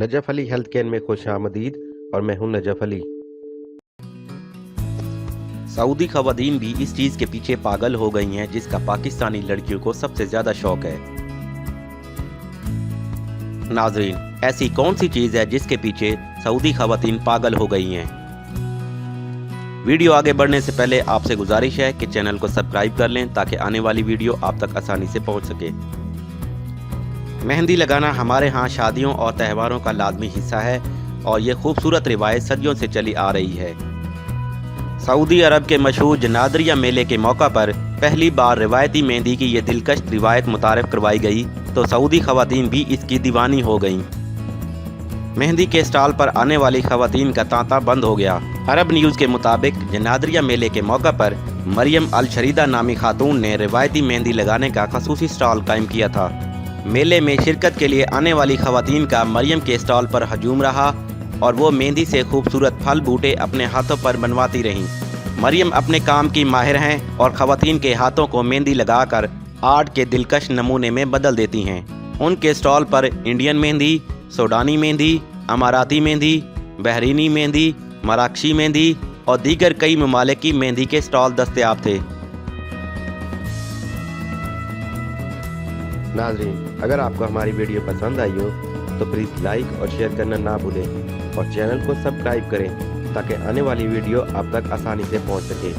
Najaf Ali health care में खुश आमदीद और मैं हूं नजफ अली। सऊदी खवातीन भी इस चीज के पीछे पागल हो गई हैं जिसका पाकिस्तानी लड़कियों को सबसे ज्यादा शौक है। नाजरीन, ऐसी कौन सी चीज है जिसके पीछे सऊदी खवातीन पागल हो गई हैं? वीडियो आगे बढ़ने से पहले आपसे गुजारिश है कि चैनल को सब्सक्राइब कर लें ताकि आने वाली वीडियो आप तक आसानी से पहुंच सके। मेहंदी लगाना हमारे यहाँ शादियों और त्योहारों का लाजमी हिस्सा है और ये खूबसूरत रिवायत सदियों से चली आ रही है। सऊदी अरब के मशहूर जनादरिया मेले के मौका पर पहली बार रिवायती मेहंदी की ये दिलकश रिवायत मुतारिफ करवाई गई तो सऊदी खवातीन भी इसकी दीवानी हो गईं। मेहंदी के स्टॉल पर आने वाली खवातीन का तांता बंद हो गया। अरब न्यूज़ के मुताबिक जनादरिया मेले के मौका पर मरियम अल शरीदा नामी खातून ने रिवायती मेहंदी लगाने का खसूसी स्टॉल कायम किया था। मेले में शिरकत के लिए आने वाली खवातीन का मरियम के स्टॉल पर हजूम रहा और वो मेहंदी से खूबसूरत फल बूटे अपने हाथों पर बनवाती रहीं। मरियम अपने काम की माहिर हैं और खवातीन के हाथों को मेहंदी लगाकर आर्ट के दिलकश नमूने में बदल देती हैं। उनके स्टॉल पर इंडियन मेहंदी, सूडानी मेहंदी, अमाराती मेहंदी, बहरीनी मेहंदी, मराकशी मेहंदी और दीगर कई ममालिक की मेहंदी के स्टॉल दस्तयाब थे। नाजरीन, अगर आपको हमारी वीडियो पसंद आई हो तो प्लीज़ लाइक और शेयर करना ना भूलें और चैनल को सब्सक्राइब करें ताकि आने वाली वीडियो आप तक आसानी से पहुंच सके।